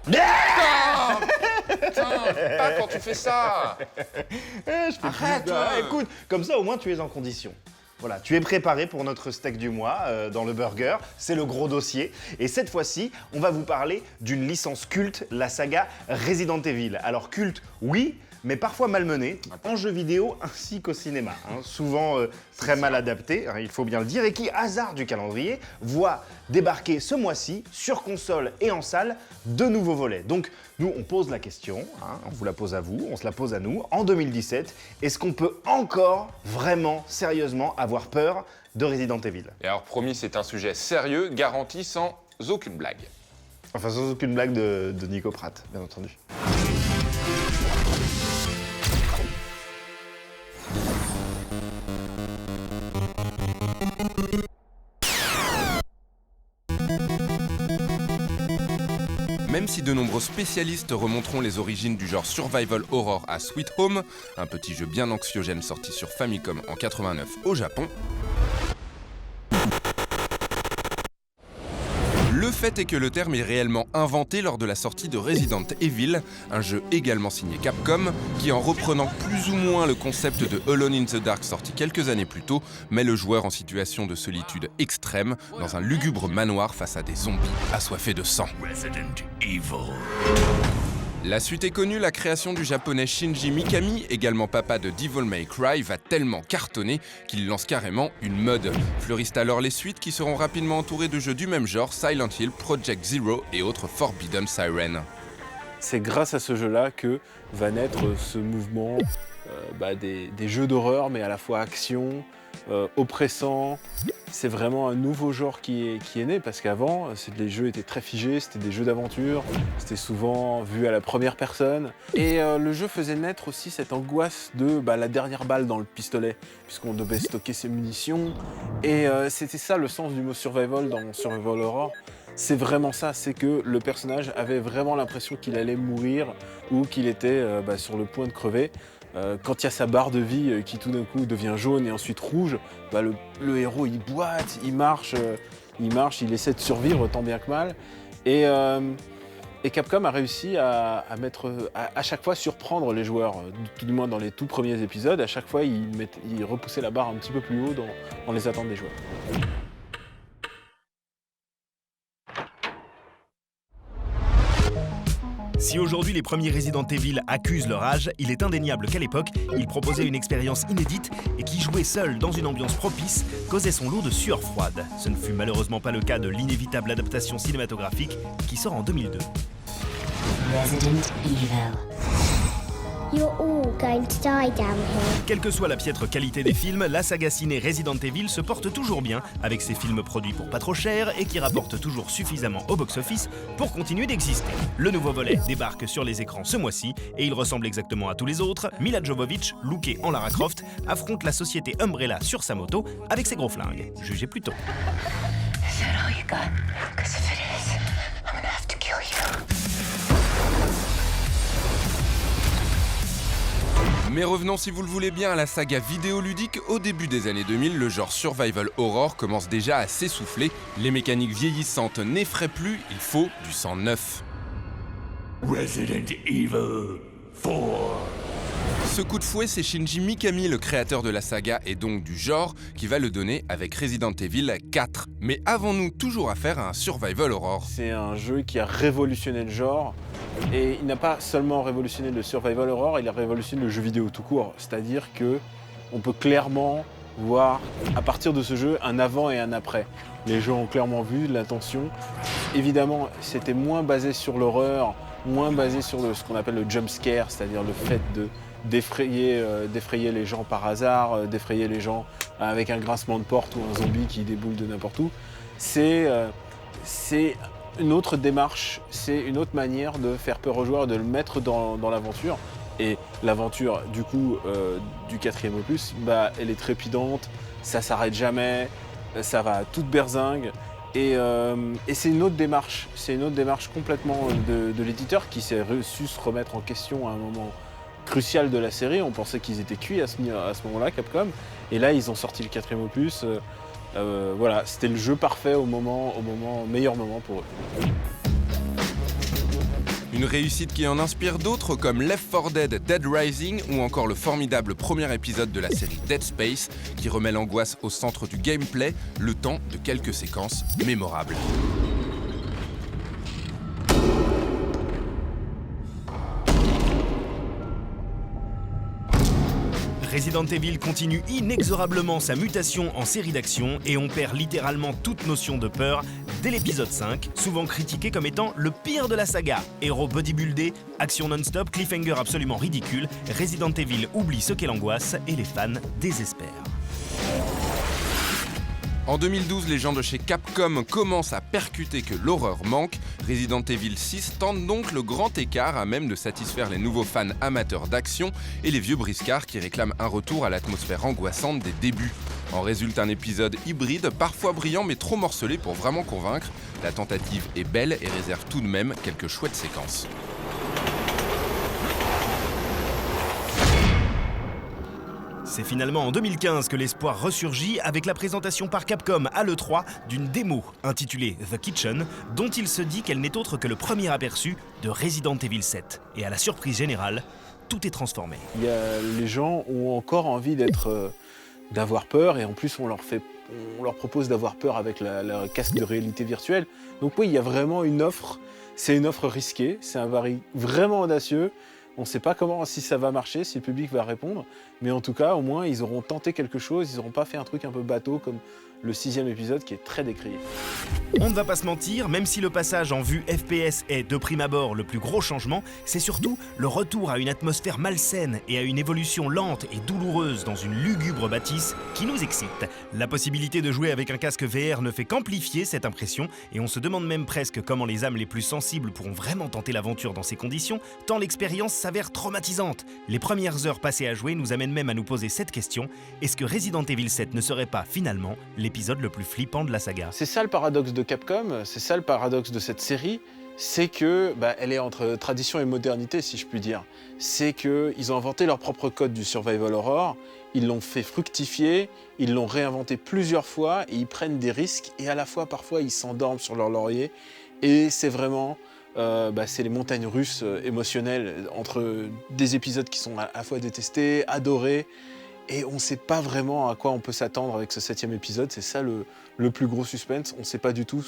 Putain, pas quand tu fais ça. Je fais Arrête, plus... écoute, comme ça au moins tu es en condition. Voilà, tu es préparé pour notre steak du mois dans le burger, c'est le gros dossier. Et cette fois-ci, on va vous parler d'une licence culte, la saga Resident Evil. Alors culte, oui, mais parfois malmenée, en jeu vidéo ainsi qu'au cinéma. Souvent très mal adapté, il faut bien le dire, et qui, hasard du calendrier, voit débarquer ce mois-ci, sur console et en salle, de nouveaux volets. Donc nous, on pose la question, on vous la pose à vous, on se la pose à nous, en 2017, est-ce qu'on peut encore, vraiment, sérieusement, avoir peur de Resident Evil? Et alors promis, c'est un sujet sérieux, garanti sans aucune blague. Enfin, sans aucune blague de Nico Pratt, bien entendu. Même si de nombreux spécialistes remonteront les origines du genre survival horror à Sweet Home, un petit jeu bien anxiogène sorti sur Famicom en 89 au Japon, le fait est que le terme est réellement inventé lors de la sortie de Resident Evil, un jeu également signé Capcom, qui en reprenant plus ou moins le concept de Alone in the Dark sorti quelques années plus tôt, met le joueur en situation de solitude extrême dans un lugubre manoir face à des zombies assoiffés de sang. Resident Evil. La suite est connue, la création du japonais Shinji Mikami, également papa de Devil May Cry, va tellement cartonner qu'il lance carrément une mode. Fleurissent alors les suites qui seront rapidement entourées de jeux du même genre, Silent Hill, Project Zero et autres Forbidden Siren. C'est grâce à ce jeu-là que va naître ce mouvement des jeux d'horreur, mais à la fois action, oppressant. C'est vraiment un nouveau genre qui est né, parce qu'avant, les jeux étaient très figés, c'était des jeux d'aventure, c'était souvent vu à la première personne. Et le jeu faisait naître aussi cette angoisse de la dernière balle dans le pistolet, puisqu'on devait stocker ses munitions. Et c'était ça le sens du mot survival dans Survival Horror. C'est vraiment ça, c'est que le personnage avait vraiment l'impression qu'il allait mourir ou qu'il était sur le point de crever. Quand il y a sa barre de vie qui tout d'un coup devient jaune et ensuite rouge, le héros il boite, il marche, il essaie de survivre tant bien que mal. Et Capcom a réussi à chaque fois surprendre les joueurs, tout du moins dans les tout premiers épisodes. À chaque fois, il repoussait la barre un petit peu plus haut dans les attentes des joueurs. Si aujourd'hui les premiers Resident Evil accusent leur âge, il est indéniable qu'à l'époque, ils proposaient une expérience inédite et qui, jouait seul dans une ambiance propice, causait son lot de sueur froide. Ce ne fut malheureusement pas le cas de l'inévitable adaptation cinématographique qui sort en 2002. Resident Evil. You're all going to die down here. Quelle que soit la piètre qualité des films, la saga ciné Resident Evil se porte toujours bien, avec ses films produits pour pas trop cher et qui rapportent toujours suffisamment au box-office pour continuer d'exister. Le nouveau volet débarque sur les écrans ce mois-ci et il ressemble exactement à tous les autres. Mila Jovovich, lookée en Lara Croft, affronte la société Umbrella sur sa moto avec ses gros flingues. Jugez plutôt. Is that all you got? 'Cause if it is, I'm gonna have to kill you. Mais revenons si vous le voulez bien à la saga vidéoludique. Au début des années 2000, le genre survival horror commence déjà à s'essouffler. Les mécaniques vieillissantes n'effraient plus, il faut du sang neuf. Resident Evil 4. Ce coup de fouet, c'est Shinji Mikami, le créateur de la saga et donc du genre, qui va le donner avec Resident Evil 4. Mais avons-nous toujours affaire à un survival horror? C'est un jeu qui a révolutionné le genre. Et il n'a pas seulement révolutionné le survival horror, il a révolutionné le jeu vidéo tout court. C'est-à-dire que on peut clairement voir, à partir de ce jeu, un avant et un après. Les gens ont clairement vu l'intention. Évidemment, c'était moins basé sur l'horreur, moins basé sur ce qu'on appelle le jump scare, c'est-à-dire le fait d'effrayer les gens par hasard, d'effrayer les gens avec un grincement de porte ou un zombie qui déboule de n'importe où. C'est une autre démarche, c'est une autre manière de faire peur aux joueurs, de le mettre dans l'aventure. Et l'aventure, du coup, du 4e opus, elle est trépidante, ça s'arrête jamais, ça va à toute berzingue. Et c'est une autre démarche, complètement de l'éditeur qui s'est su se remettre en question à un moment crucial de la série. On pensait qu'ils étaient cuits à ce moment-là, Capcom. Et là, ils ont sorti le 4e opus. Voilà, c'était le jeu parfait au meilleur moment pour eux. Une réussite qui en inspire d'autres comme Left 4 Dead, Dead Rising ou encore le formidable premier épisode de la série Dead Space qui remet l'angoisse au centre du gameplay, le temps de quelques séquences mémorables. Resident Evil continue inexorablement sa mutation en série d'action et on perd littéralement toute notion de peur dès l'épisode 5, souvent critiqué comme étant le pire de la saga. Héros bodybuildés, action non-stop, cliffhanger absolument ridicule, Resident Evil oublie ce qu'est l'angoisse et les fans désespèrent. En 2012, les gens de chez Capcom commencent à percuter que l'horreur manque. Resident Evil 6 tente donc le grand écart à même de satisfaire les nouveaux fans amateurs d'action et les vieux briscards qui réclament un retour à l'atmosphère angoissante des débuts. En résulte un épisode hybride, parfois brillant mais trop morcelé pour vraiment convaincre. La tentative est belle et réserve tout de même quelques chouettes séquences. C'est finalement en 2015 que l'espoir ressurgit avec la présentation par Capcom à l'E3 d'une démo intitulée The Kitchen, dont il se dit qu'elle n'est autre que le premier aperçu de Resident Evil 7. Et à la surprise générale, tout est transformé. Les gens ont encore envie d'avoir peur et en plus on leur propose d'avoir peur avec le casque de réalité virtuelle. Donc oui, il y a vraiment une offre, c'est une offre risquée, c'est un pari vraiment audacieux. On ne sait pas si ça va marcher, si le public va répondre, mais en tout cas, au moins, ils auront tenté quelque chose, ils n'auront pas fait un truc un peu bateau comme le 6e épisode qui est très décrié. On ne va pas se mentir, même si le passage en vue FPS est de prime abord le plus gros changement, c'est surtout le retour à une atmosphère malsaine et à une évolution lente et douloureuse dans une lugubre bâtisse qui nous excite. La possibilité de jouer avec un casque VR ne fait qu'amplifier cette impression et on se demande même presque comment les âmes les plus sensibles pourront vraiment tenter l'aventure dans ces conditions, tant l'expérience s'avère traumatisante. Les premières heures passées à jouer nous amènent même à nous poser cette question: est-ce que Resident Evil 7 ne serait pas finalement l'épisode le plus flippant de la saga? C'est ça le paradoxe de Capcom, c'est ça le paradoxe de cette série, c'est que elle est entre tradition et modernité, si je puis dire. C'est qu'ils ont inventé leur propre code du survival horror, ils l'ont fait fructifier, ils l'ont réinventé plusieurs fois et ils prennent des risques et à la fois parfois ils s'endorment sur leur laurier et c'est vraiment c'est les montagnes russes émotionnelles entre des épisodes qui sont à la fois détestés, adorés. Et on ne sait pas vraiment à quoi on peut s'attendre avec ce 7e épisode, c'est ça le plus gros suspense, on ne sait pas du tout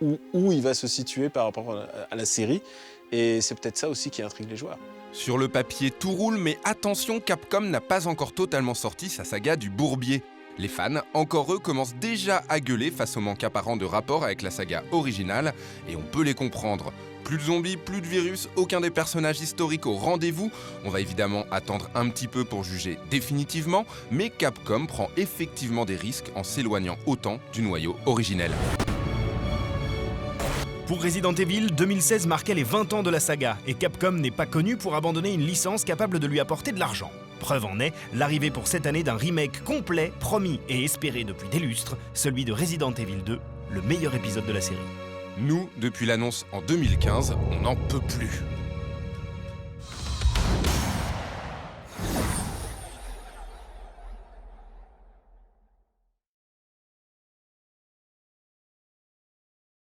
où il va se situer par rapport à la série, et c'est peut-être ça aussi qui intrigue les joueurs. Sur le papier, tout roule, mais attention, Capcom n'a pas encore totalement sorti sa saga du bourbier. Les fans, encore eux, commencent déjà à gueuler face au manque apparent de rapport avec la saga originale, et on peut les comprendre. Plus de zombies, plus de virus, aucun des personnages historiques au rendez-vous. On va évidemment attendre un petit peu pour juger définitivement, mais Capcom prend effectivement des risques en s'éloignant autant du noyau originel. Pour Resident Evil, 2016 marquait les 20 ans de la saga, et Capcom n'est pas connu pour abandonner une licence capable de lui apporter de l'argent. Preuve en est, l'arrivée pour cette année d'un remake complet, promis et espéré depuis des lustres, celui de Resident Evil 2, le meilleur épisode de la série. Nous, depuis l'annonce en 2015, on n'en peut plus.